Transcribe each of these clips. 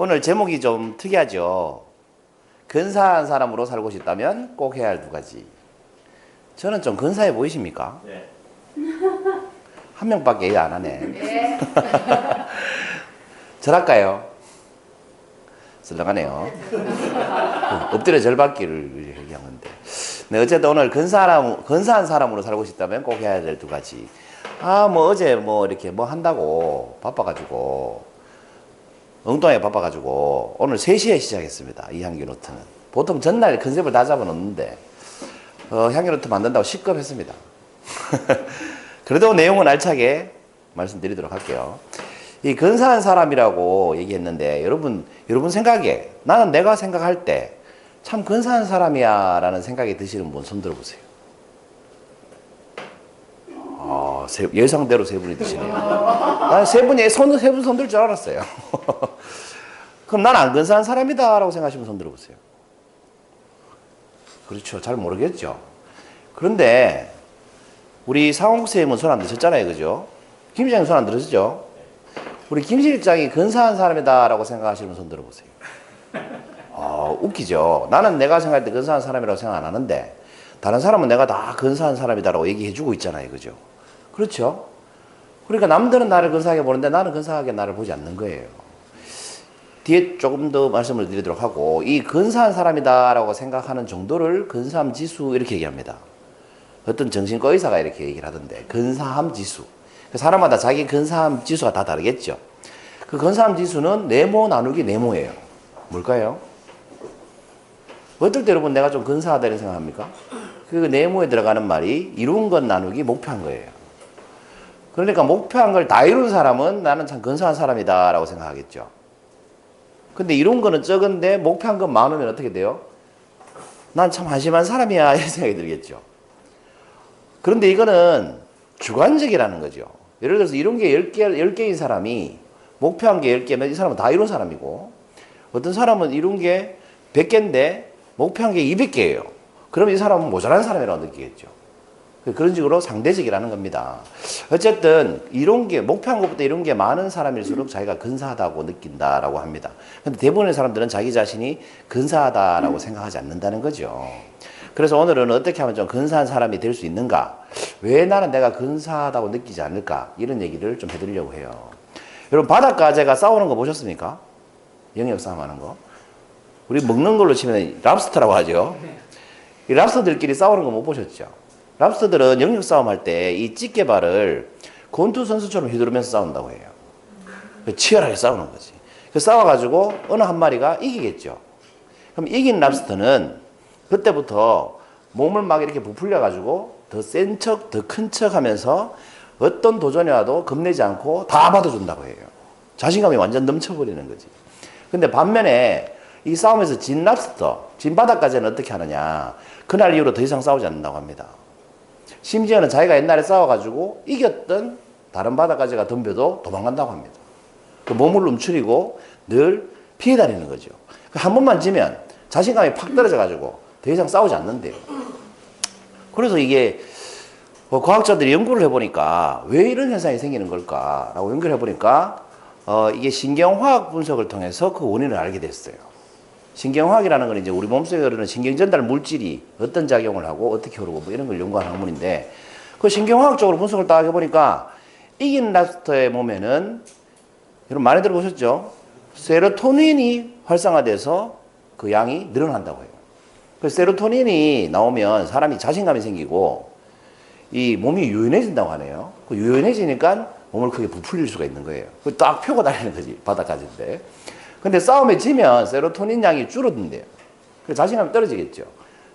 오늘 제목이 좀 특이하죠. 근사한 사람으로 살고 싶다면 꼭 해야 할 두 가지. 저는 좀 근사해 보이십니까? 네. 한 명밖에 얘기 안 하네. 네. 절할까요? 썰렁하네요. 엎드려 절받기를 얘기한 건데. 네, 어쨌든 오늘 근사한 사람으로 살고 싶다면 꼭 해야 될 두 가지. 어제 이렇게 한다고 바빠가지고, 엉뚱하게 바빠가지고, 오늘 3시에 시작했습니다. 이 향기 노트는. 보통 전날 컨셉을 다 잡아놓는데, 향기 노트 만든다고 시급했습니다. 그래도 내용은 알차게 말씀드리도록 할게요. 이 근사한 사람이라고 얘기했는데, 여러분 생각에, 나는 내가 생각할 때, 참 근사한 사람이야 라는 생각이 드시는 분 손 들어보세요. 예상대로 세 분이 드시네요. 난 세 분이 손 들 줄 알았어요. 그럼 난 안 근사한 사람이다 라고 생각하시면 손 들어보세요. 그렇죠. 잘 모르겠죠. 그런데 우리 상홍 쌤은 손 안 드셨잖아요. 그죠? 김 실장님 손 안 들으시죠? 우리 김 실장이 근사한 사람이다 라고 생각하시면 손 들어보세요. 웃기죠. 나는 내가 생각할 때 근사한 사람이라고 생각 안 하는데 다른 사람은 내가 다 근사한 사람이다라고 얘기해주고 있잖아요. 그죠? 그렇죠? 그러니까 남들은 나를 근사하게 보는데 나는 근사하게 나를 보지 않는 거예요. 뒤에 조금 더 말씀을 드리도록 하고, 이 근사한 사람이다라고 생각하는 정도를 근사함 지수 이렇게 얘기합니다. 어떤 정신과 의사가 이렇게 얘기를 하던데, 근사함 지수. 사람마다 자기 근사함 지수가 다 다르겠죠. 그 근사함 지수는 네모 나누기 네모예요. 뭘까요? 어떨 때 여러분 내가 좀 근사하다 이런 생각합니까? 그 네모에 들어가는 말이 이룬 것 나누기 목표한 거예요. 그러니까 목표한 걸 다 이룬 사람은 나는 참 근사한 사람이다 라고 생각하겠죠. 근데 이룬 거는 적은데 목표한 건 많으면 어떻게 돼요? 난 참 한심한 사람이야 이런 생각이 들겠죠. 그런데 이거는 주관적이라는 거죠. 예를 들어서 이룬 게 10개인 사람이 목표한 게 10개면 이 사람은 다 이룬 사람이고, 어떤 사람은 이룬 게 100개인데 목표한 게 200개예요. 그럼 이 사람은 모자란 사람이라고 느끼겠죠. 그런 식으로 상대적이라는 겁니다. 어쨌든 이룬 게, 목표한 것보다 이룬 게 많은 사람일수록 자기가 근사하다고 느낀다라고 합니다. 근데 대부분의 사람들은 자기 자신이 근사하다라고 생각하지 않는다는 거죠. 그래서 오늘은 어떻게 하면 좀 근사한 사람이 될 수 있는가? 왜 나는 내가 근사하다고 느끼지 않을까? 이런 얘기를 좀 해드리려고 해요. 여러분, 바닷가재가 싸우는 거 보셨습니까? 영역 싸움 하는 거. 우리 먹는 걸로 치면 랍스터라고 하죠. 이 랍스터들끼리 싸우는 거 못 보셨죠? 랍스터들은 영역 싸움 할 때 이 집게발을 권투 선수처럼 휘두르면서 싸운다고 해요. 치열하게 싸우는 거지. 싸워가지고 어느 한 마리가 이기겠죠. 그럼 이긴 랍스터는 그때부터 몸을 막 이렇게 부풀려가지고 더 센 척, 더 큰 척 하면서 어떤 도전이 와도 겁내지 않고 다 받아준다고 해요. 자신감이 완전 넘쳐버리는 거지. 근데 반면에 이 싸움에서 진 랍스터, 진 바닷가재는 어떻게 하느냐. 그날 이후로 더 이상 싸우지 않는다고 합니다. 심지어는 자기가 옛날에 싸워가지고 이겼던 다른 바닷가재가 덤벼도 도망간다고 합니다. 그 몸을 움츠리고 늘 피해 다니는 거죠. 한 번만 지면 자신감이 팍 떨어져가지고 더 이상 싸우지 않는데요. 그래서 이게 과학자들이 연구를 해보니까 왜 이런 현상이 생기는 걸까라고 연구를 해보니까 이게 신경화학 분석을 통해서 그 원인을 알게 됐어요. 신경화학이라는 건 이제 우리 몸속에 흐르는 신경전달 물질이 어떤 작용을 하고 어떻게 흐르고 이런 걸 연구하는 학문인데, 그 신경화학적으로 분석을 딱 해보니까 이긴 랍스터의 몸에는, 여러분 많이 들어보셨죠? 세로토닌이 활성화돼서 그 양이 늘어난다고 해요. 그 세로토닌이 나오면 사람이 자신감이 생기고 이 몸이 유연해진다고 하네요. 그 유연해지니까 몸을 크게 부풀릴 수가 있는 거예요. 그 딱 펴고 다니는 거지, 바닥까지인데. 근데 싸움에 지면 세로토닌 양이 줄어든대요. 그래서 자신감이 떨어지겠죠.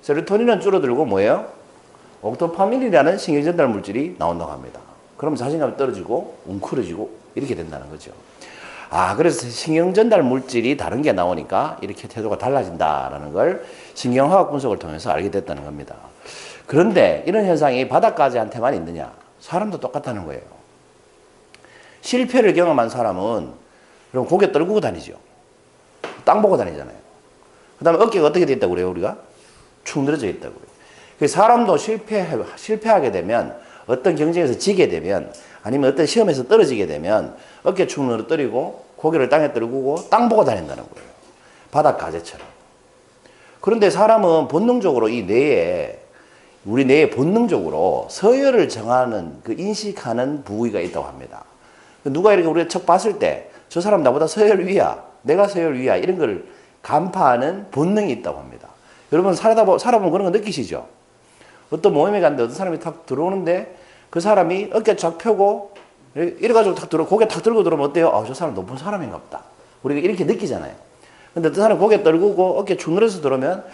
세로토닌은 줄어들고 뭐예요? 옥토파민이라는 신경전달 물질이 나온다고 합니다. 그럼 자신감이 떨어지고 웅크러지고 이렇게 된다는 거죠. 그래서 신경전달 물질이 다른 게 나오니까 이렇게 태도가 달라진다라는 걸 신경화학 분석을 통해서 알게 됐다는 겁니다. 그런데 이런 현상이 바닷가재한테만 있느냐? 사람도 똑같다는 거예요. 실패를 경험한 사람은 그럼 고개 떨구고 다니죠. 땅 보고 다니잖아요. 그 다음에 어깨가 어떻게 돼 있다고 그래요, 우리가? 축 늘어져 있다고 그래요. 그래서 사람도 실패하게 되면, 어떤 경쟁에서 지게 되면, 아니면 어떤 시험에서 떨어지게 되면 어깨 축 늘어뜨리고 고개를 땅에 떨구고 땅 보고 다닌다는 거예요. 바닥 가재처럼. 그런데 사람은 본능적으로 이 뇌에, 우리 뇌에 본능적으로 서열을 정하는 그 인식하는 부위가 있다고 합니다. 누가 이렇게 우리가 척 봤을 때 저 사람 나보다 서열 위야, 내가 서열 위야, 이런 걸 간파하는 본능이 있다고 합니다. 여러분 살아보면 그런 거 느끼시죠? 어떤 모임에 갔는데 어떤 사람이 탁 들어오는데 그 사람이 어깨 쫙 펴고 이래가지고 탁 고개 탁 들고 들어오면 어때요? 아, 저 사람 높은 사람인가 보다. 우리가 이렇게 느끼잖아요. 근데 어떤 사람 고개 떨구고 어깨 축 늘어서 들어오면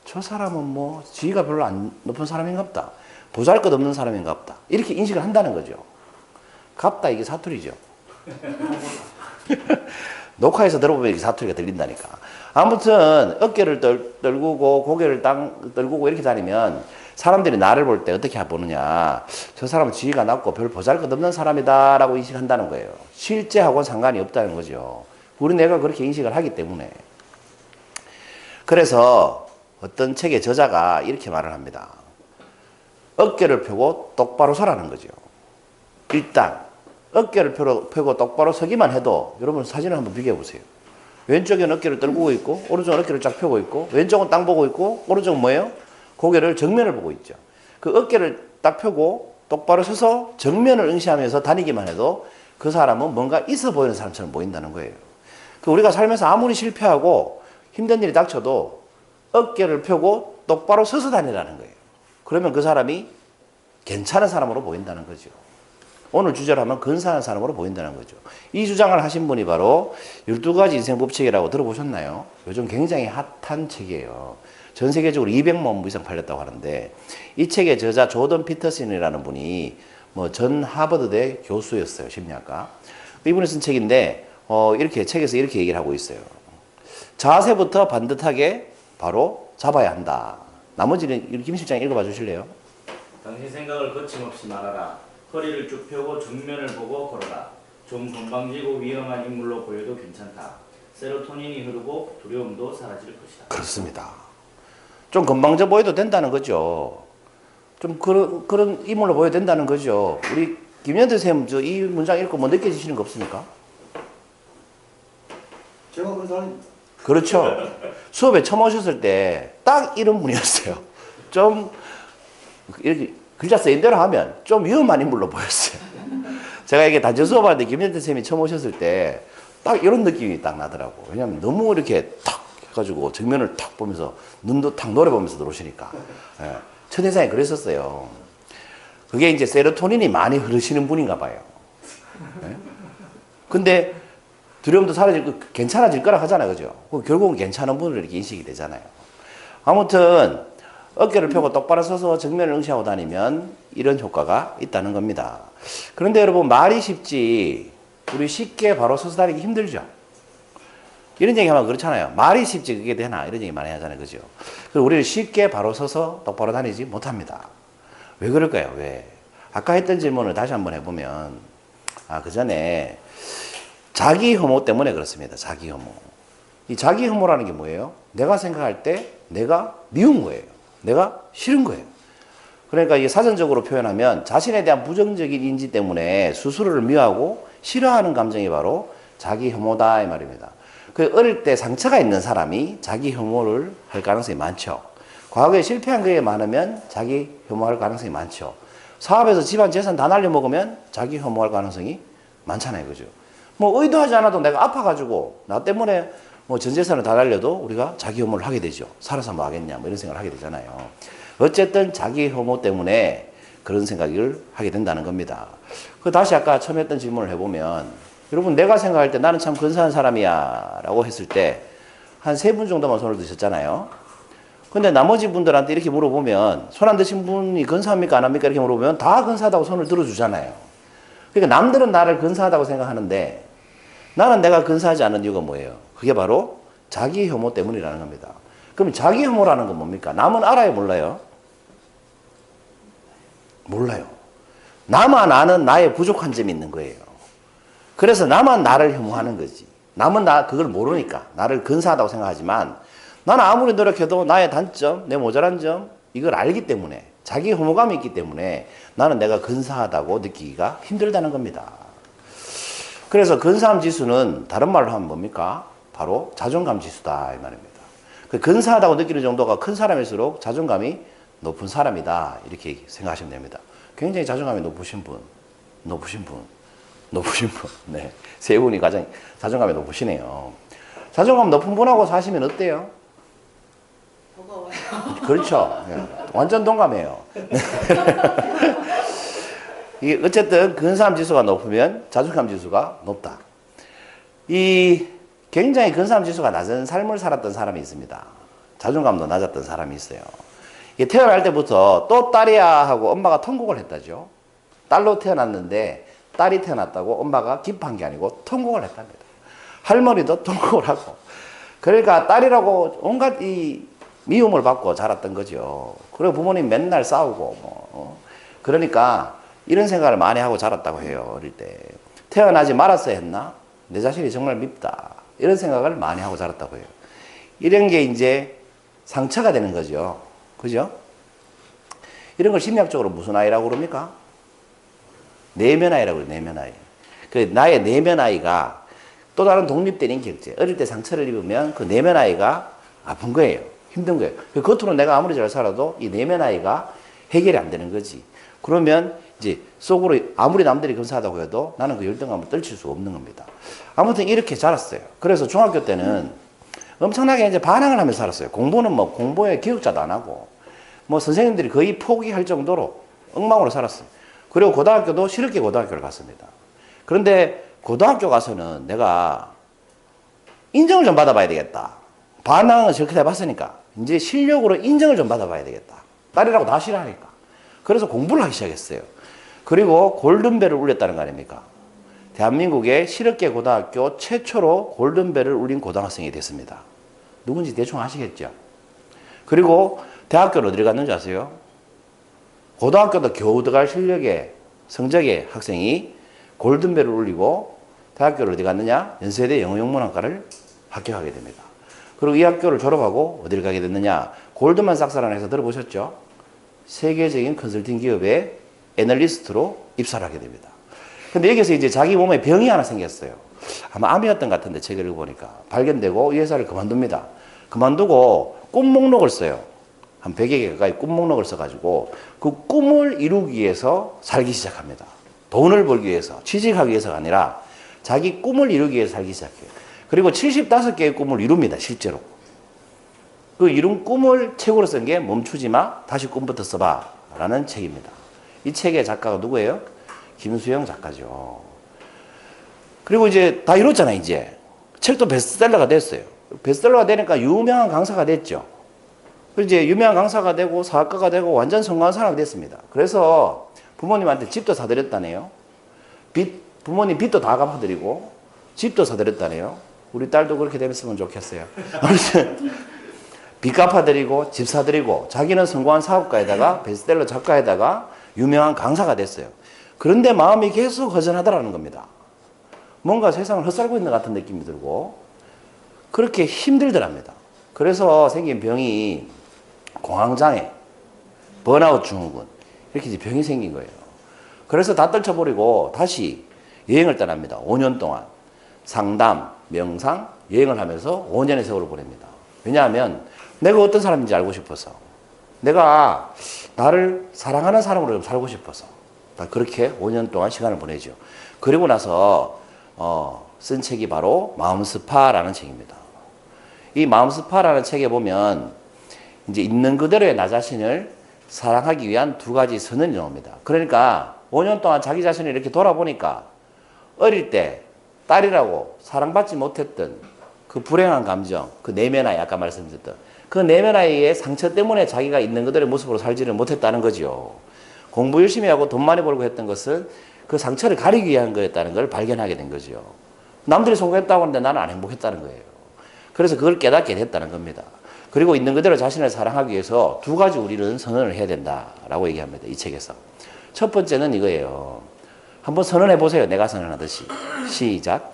저 사람은 뭐 지위가 별로 안 높은 사람인가 보다. 보잘것없는 사람인가 보다. 이렇게 인식을 한다는 거죠. 갑다, 이게 사투리죠. 녹화해서 들어보면 이게 사투리가 들린다니까. 아무튼 어깨를 떨구고 고개를 땅 떨구고 이렇게 다니면 사람들이 나를 볼 때 어떻게 보느냐. 저 사람은 지위가 낮고 별 보잘것없는 사람이다 라고 인식한다는 거예요. 실제하고는 상관이 없다는 거죠. 우리 뇌가 그렇게 인식을 하기 때문에. 그래서 어떤 책의 저자가 이렇게 말을 합니다. 어깨를 펴고 똑바로 서라는 거죠. 일단 어깨를 펴고 똑바로 서기만 해도 여러분 사진을 한번 비교해 보세요. 왼쪽에는 어깨를 떨구고 있고 오른쪽은 어깨를 쫙 펴고 있고 왼쪽은 땅 보고 있고 오른쪽은 뭐예요? 고개를 정면을 보고 있죠. 그 어깨를 딱 펴고 똑바로 서서 정면을 응시하면서 다니기만 해도 그 사람은 뭔가 있어 보이는 사람처럼 보인다는 거예요. 우리가 살면서 아무리 실패하고 힘든 일이 닥쳐도 어깨를 펴고 똑바로 서서 다니라는 거예요. 그러면 그 사람이 괜찮은 사람으로 보인다는 거죠. 오늘 주제로 하면 근사한 사람으로 보인다는 거죠. 이 주장을 하신 분이 바로 12가지 인생 법칙이라고 들어보셨나요? 요즘 굉장히 핫한 책이에요. 전 세계적으로 200만 부 이상 팔렸다고 하는데 이 책의 저자 조던 피터슨이라는 분이 뭐 전 하버드대 교수였어요. 심리학과. 이분이 쓴 책인데 이렇게 책에서 이렇게 얘기를 하고 있어요. 자세부터 반듯하게 바로 잡아야 한다. 나머지는 김 실장 읽어봐 주실래요? 당신 생각을 거침없이 말하라. 허리를 쭉 펴고 정면을 보고 걸어라. 좀 건방지고 위험한 인물로 보여도 괜찮다. 세로토닌이 흐르고 두려움도 사라질 것이다. 그렇습니다. 좀 건방져 보여도 된다는 거죠. 좀 그런 인물로 보여도 된다는 거죠. 우리 김현태 선생님 이 문장 읽고 뭐 느껴지시는 거 없습니까? 제가 그런 사람입니다. 그렇죠. 수업에 처음 오셨을 때 딱 이런 분이었어요. 좀 이렇게 글자 쓰인 대로 하면 좀 위험한 인물로 보였어요. 제가 이게 단체 수업하는데 김현태 선생님이 처음 오셨을 때 딱 이런 느낌이 딱 나더라고. 왜냐면 너무 이렇게 탁 해가지고 정면을 탁 보면서 눈도 탁 노려보면서 들어오시니까. 예. 첫인상이 그랬었어요. 그게 이제 세로토닌이 많이 흐르시는 분인가 봐요. 예? 근데 두려움도 괜찮아질 거라 하잖아요. 그죠? 결국은 괜찮은 분으로 이렇게 인식이 되잖아요. 아무튼 어깨를 펴고 똑바로 서서 정면을 응시하고 다니면 이런 효과가 있다는 겁니다. 그런데 여러분 말이 쉽지 우리 쉽게 바로 서서 다니기 힘들죠. 이런 얘기하면 그렇잖아요. 말이 쉽지 그게 되나 이런 얘기 많이 하잖아요. 그죠? 그래서 우리는 쉽게 바로 서서 똑바로 다니지 못합니다. 왜 그럴까요? 왜? 아까 했던 질문을 다시 한번 해보면 그 전에 자기 혐오 때문에 그렇습니다. 자기 혐오. 이 자기 혐오라는 게 뭐예요? 내가 생각할 때 내가 미운 거예요. 내가 싫은 거예요. 그러니까 이게 사전적으로 표현하면 자신에 대한 부정적인 인지 때문에 스스로를 미워하고 싫어하는 감정이 바로 자기 혐오다 이 말입니다. 그 어릴 때 상처가 있는 사람이 자기 혐오를 할 가능성이 많죠. 과거에 실패한 거에 많으면 자기 혐오할 가능성이 많죠. 사업에서 집안 재산 다 날려먹으면 자기 혐오할 가능성이 많잖아요. 그죠? 뭐 의도하지 않아도 내가 아파가지고 나 때문에 뭐 전 재산을 다 날려도 우리가 자기 혐오를 하게 되죠. 살아서 뭐 하겠냐 뭐 이런 생각을 하게 되잖아요. 어쨌든 자기 혐오 때문에 그런 생각을 하게 된다는 겁니다. 다시 아까 처음 했던 질문을 해보면 여러분 내가 생각할 때 나는 참 근사한 사람이야 라고 했을 때 한 3분 정도만 손을 드셨잖아요. 근데 나머지 분들한테 이렇게 물어보면 손 안 드신 분이 근사합니까 안 합니까 이렇게 물어보면 다 근사하다고 손을 들어주잖아요. 그러니까 남들은 나를 근사하다고 생각하는데 나는 내가 근사하지 않은 이유가 뭐예요? 그게 바로 자기 혐오 때문이라는 겁니다. 그럼 자기 혐오라는 건 뭡니까? 남은 알아요 몰라요? 몰라요. 나만 아는 나의 부족한 점이 있는 거예요. 그래서 나만 나를 혐오하는 거지. 남은 그걸 모르니까 나를 근사하다고 생각하지만 나는 아무리 노력해도 나의 단점, 내 모자란 점 이걸 알기 때문에 자기 혐오감이 있기 때문에 나는 내가 근사하다고 느끼기가 힘들다는 겁니다. 그래서 근사함 지수는 다른 말로 하면 뭡니까? 바로 자존감 지수다 이 말입니다. 그 근사하다고 느끼는 정도가 큰 사람일수록 자존감이 높은 사람이다 이렇게 생각하시면 됩니다. 굉장히 자존감이 높으신 분, 네, 세 분이 가장 자존감이 높으시네요. 자존감 높은 분하고 사시면 어때요? 버거워요. 그렇죠. 예, 완전 동감해요. 이 어쨌든 근사함 지수가 높으면 자존감 지수가 높다. 이 굉장히 근사함 지수가 낮은 삶을 살았던 사람이 있습니다. 자존감도 낮았던 사람이 있어요. 태어날 때부터 또 딸이야 하고 엄마가 통곡을 했다죠. 딸로 태어났는데 딸이 태어났다고 엄마가 기뻐한 게 아니고 통곡을 했답니다. 할머니도 통곡을 하고. 그러니까 딸이라고 온갖 이 미움을 받고 자랐던 거죠. 그리고 부모님 맨날 싸우고 그러니까 이런 생각을 많이 하고 자랐다고 해요. 어릴 때. 태어나지 말았어야 했나? 내 자신이 정말 밉다. 이런 생각을 많이 하고 자랐다고 해요. 이런 게 이제 상처가 되는 거죠. 그죠? 이런 걸 심리학적으로 무슨 아이라고 그럽니까? 내면아이라고 그래요. 내면아이. 그 나의 내면아이가 또 다른 독립된 인격체. 어릴 때 상처를 입으면 그 내면아이가 아픈 거예요. 힘든 거예요. 그 겉으로 내가 아무리 잘 살아도 이 내면아이가 해결이 안 되는 거지. 그러면 이제 속으로 아무리 남들이 근사하다고 해도 나는 그 열등감을 떨칠 수 없는 겁니다. 아무튼 이렇게 자랐어요. 그래서 중학교 때는 엄청나게 이제 반항을 하면서 살았어요. 공부는 뭐 공부에 기억자도 안 하고 뭐 선생님들이 거의 포기할 정도로 엉망으로 살았어요. 그리고 고등학교도 실업계 고등학교를 갔습니다. 그런데 고등학교 가서는 내가 인정을 좀 받아봐야 되겠다. 반항을 저렇게 해봤으니까 이제 실력으로 인정을 좀 받아봐야 되겠다. 딸이라고 다 싫어하니까. 그래서 공부를 하기 시작했어요. 그리고 골든벨을 울렸다는 거 아닙니까? 대한민국의 실업계 고등학교 최초로 골든벨을 울린 고등학생이 됐습니다. 누군지 대충 아시겠죠? 그리고 대학교를 어디를 갔는지 아세요? 고등학교도 겨우 들어갈 실력의 성적의 학생이 골든벨을 울리고 대학교를 어디 갔느냐? 연세대 영어영문학과를 합격하게 됩니다. 그리고 이 학교를 졸업하고 어디를 가게 됐느냐? 골드만삭스라는 회사 들어보셨죠? 세계적인 컨설팅 기업의 애널리스트로 입사를 하게 됩니다. 근데 여기서 이제 자기 몸에 병이 하나 생겼어요. 아마 암이었던 것 같은데 책을 읽어보니까. 발견되고 이 회사를 그만둡니다. 그만두고 꿈 목록을 써요. 한 100여 개 가까이 꿈 목록을 써가지고 그 꿈을 이루기 위해서 살기 시작합니다. 돈을 벌기 위해서, 취직하기 위해서가 아니라 자기 꿈을 이루기 위해서 살기 시작해요. 그리고 75개의 꿈을 이룹니다, 실제로. 그 이룬 꿈을 책으로 쓴 게 멈추지 마, 다시 꿈부터 써봐 라는 책입니다. 이 책의 작가가 누구예요? 김수영 작가죠. 그리고 이제 다 이뤘잖아요, 이제. 책도 베스트셀러가 됐어요. 베스트셀러가 되니까 유명한 강사가 됐죠. 이제 유명한 강사가 되고 사학가가 되고 완전 성공한 사람이 됐습니다. 그래서 부모님한테 집도 사드렸다네요. 부모님 빚도 다 갚아드리고 집도 사드렸다네요. 우리 딸도 그렇게 됐으면 좋겠어요. 아무튼 빚 갚아드리고 집 사드리고 자기는 성공한 사업가에다가 베스트셀러 작가에다가 유명한 강사가 됐어요. 그런데 마음이 계속 허전하다라는 겁니다. 뭔가 세상을 헛살고 있는 것 같은 느낌이 들고 그렇게 힘들더랍니다. 그래서 생긴 병이 공황장애, 번아웃 증후군 이렇게 이제 병이 생긴 거예요. 그래서 다 떨쳐버리고 다시 여행을 떠납니다. 5년 동안 상담, 명상, 여행을 하면서 5년의 세월을 보냅니다. 왜냐하면 내가 어떤 사람인지 알고 싶어서 내가 나를 사랑하는 사람으로 좀 살고 싶어서 그렇게 5년 동안 시간을 보내죠. 그리고 나서 쓴 책이 바로 마음스파라는 책입니다. 이 마음스파라는 책에 보면 이제 있는 그대로의 나 자신을 사랑하기 위한 두 가지 선언이 나옵니다. 그러니까 5년 동안 자기 자신을 이렇게 돌아보니까 어릴 때 딸이라고 사랑받지 못했던 그 불행한 감정, 그 내면아이, 아까 말씀드렸던 그 내면아이의 상처 때문에 자기가 있는 그대로의 모습으로 살지를 못했다는 거죠. 공부 열심히 하고 돈 많이 벌고 했던 것은 그 상처를 가리기 위한 거였다는 걸 발견하게 된 거죠. 남들이 성공했다고 하는데 나는 안 행복했다는 거예요. 그래서 그걸 깨닫게 됐다는 겁니다. 그리고 있는 그대로 자신을 사랑하기 위해서 두 가지 우리는 선언을 해야 된다라고 얘기합니다. 이 책에서. 첫 번째는 이거예요. 한번 선언해 보세요. 내가 선언하듯이. 시작.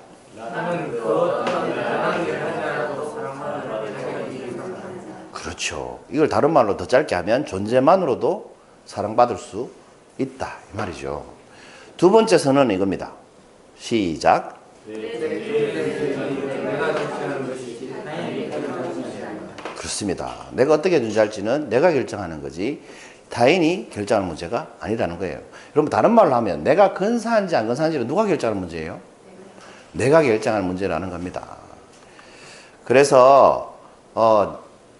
그렇죠. 이걸 다른 말로 더 짧게 하면 존재만으로도 사랑받을 수 있다 이 말이죠. 두 번째 선언은 이겁니다. 시작. 내가 결정하는 것이지 타인이 결정하는 것이 아니다. 그렇습니다. 내가 어떻게 존재할지는 내가 결정하는 거지 타인이 결정하는 문제가 아니라는 거예요. 여러분 다른 말로 하면 내가 근사한지 안 근사한지를 누가 결정하는 문제예요? 내가 결정하는 문제라는 겁니다. 그래서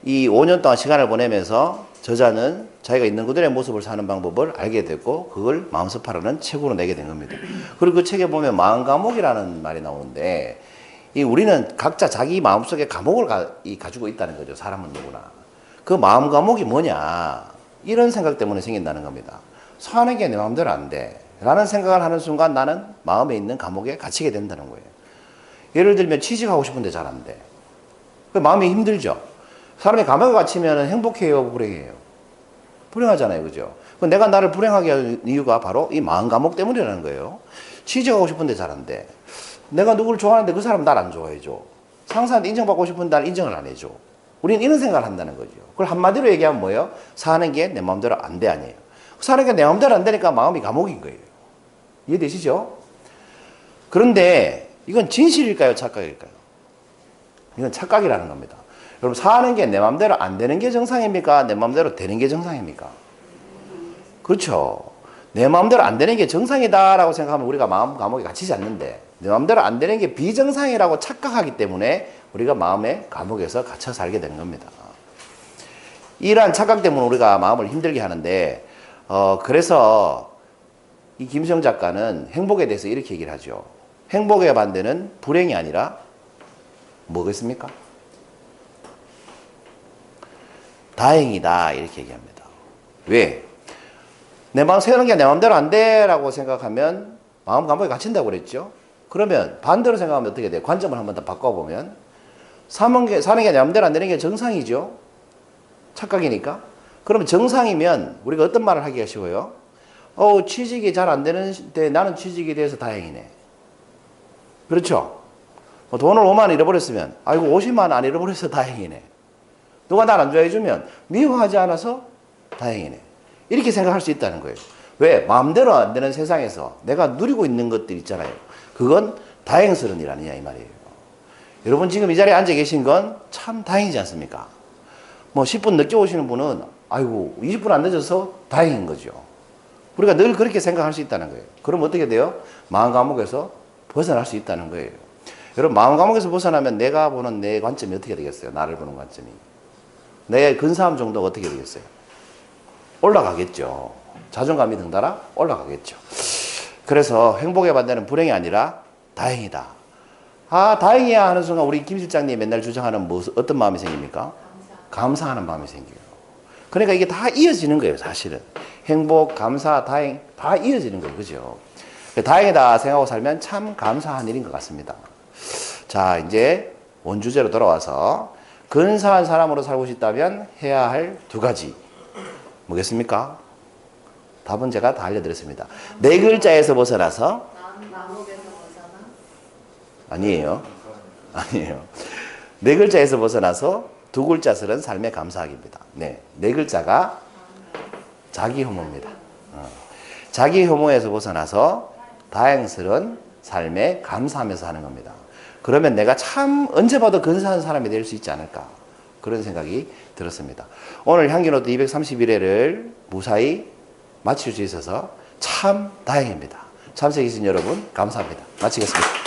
이 5년 동안 시간을 보내면서 저자는 자기가 있는 그대로의 모습을 사는 방법을 알게 됐고 그걸 마음섭파라는 책으로 내게 된 겁니다. 그리고 그 책에 보면 마음 감옥이라는 말이 나오는데 우리는 각자 자기 마음속에 감옥을 가지고 있다는 거죠. 사람은 누구나. 그 마음 감옥이 뭐냐 이런 생각 때문에 생긴다는 겁니다. 사는 게 내 마음대로 안 돼 라는 생각을 하는 순간 나는 마음에 있는 감옥에 갇히게 된다는 거예요. 예를 들면 취직하고 싶은데 잘 안 돼. 그 마음이 힘들죠. 사람이 감옥에 갇히면 행복해요, 불행해요? 불행하잖아요, 그죠? 내가 나를 불행하게 하는 이유가 바로 이 마음 감옥 때문이라는 거예요. 취직하고 싶은데 잘 안 돼. 내가 누구를 좋아하는데 그 사람은 날 안 좋아해줘. 상사한테 인정받고 싶은데 날 인정을 안 해줘. 우리는 이런 생각을 한다는 거죠. 그걸 한마디로 얘기하면 뭐예요? 사는 게 내 마음대로 안 돼 아니에요. 사는 게 내 마음대로 안 되니까 마음이 감옥인 거예요. 이해되시죠? 그런데 이건 진실일까요? 착각일까요? 이건 착각이라는 겁니다. 여러분 사는 게 내 마음대로 안 되는 게 정상입니까? 내 마음대로 되는 게 정상입니까? 그렇죠. 내 마음대로 안 되는 게 정상이다라고 생각하면 우리가 마음 감옥에 갇히지 않는데 내 마음대로 안 되는 게 비정상이라고 착각하기 때문에 우리가 마음의 감옥에서 갇혀 살게 되는 겁니다. 이러한 착각 때문에 우리가 마음을 힘들게 하는데 그래서 이 김수영 작가는 행복에 대해서 이렇게 얘기를 하죠. 행복의 반대는 불행이 아니라 뭐겠습니까? 다행이다 이렇게 얘기합니다. 왜? 내 마음 세우는 게 내 마음대로 안 돼라고 생각하면 마음 감옥에 갇힌다고 그랬죠. 그러면 반대로 생각하면 어떻게 돼요? 관점을 한번 더 바꿔보면 사는 게 내 마음대로 안 되는 게 정상이죠. 착각이니까. 그러면 정상이면 우리가 어떤 말을 하기가 쉬워요? 취직이 잘 안 되는데 나는 취직이 돼서 다행이네. 그렇죠? 돈을 5만 원 잃어버렸으면 아이고 50만 원 안 잃어버려서 다행이네. 누가 날 안 좋아해주면 미워하지 않아서 다행이네. 이렇게 생각할 수 있다는 거예요. 왜? 마음대로 안 되는 세상에서 내가 누리고 있는 것들 있잖아요. 그건 다행스러운 일 아니냐 이 말이에요. 여러분 지금 이 자리에 앉아 계신 건 참 다행이지 않습니까? 뭐 10분 늦게 오시는 분은 아이고 20분 안 늦어서 다행인 거죠. 우리가 늘 그렇게 생각할 수 있다는 거예요. 그럼 어떻게 돼요? 마음 감옥에서 벗어날 수 있다는 거예요. 여러분 마음 감옥에서 벗어나면 내가 보는 내 관점이 어떻게 되겠어요? 나를 보는 관점이. 내 근사함 정도가 어떻게 되겠어요? 올라가겠죠. 자존감이 등달아 올라가겠죠. 그래서 행복의 반대는 불행이 아니라 다행이다. 다행이야 하는 순간 우리 김 실장님이 맨날 주장하는 어떤 마음이 생깁니까? 감사하는 마음이 생겨요. 그러니까 이게 다 이어지는 거예요, 사실은. 행복, 감사, 다행 다 이어지는 거예요. 그죠? 다행이다 생각하고 살면 참 감사한 일인 것 같습니다. 자, 이제 원주제로 돌아와서 근사한 사람으로 살고 싶다면 해야 할 두 가지. 뭐겠습니까? 답은 제가 다 알려드렸습니다. 네 글자에서 벗어나서 마음에서 벗어나? 아니에요. 네 글자에서 벗어나서 두 글자 쓰는 삶의 감사하기입니다. 네 글자가 자기 혐오입니다. 자기 혐오에서 벗어나서 다행스러운 삶에 감사하면서 하는 겁니다. 그러면 내가 참 언제 봐도 근사한 사람이 될 수 있지 않을까 그런 생각이 들었습니다. 오늘 향기노트 231회를 무사히 마칠 수 있어서 참 다행입니다. 참석해주신 여러분 감사합니다. 마치겠습니다.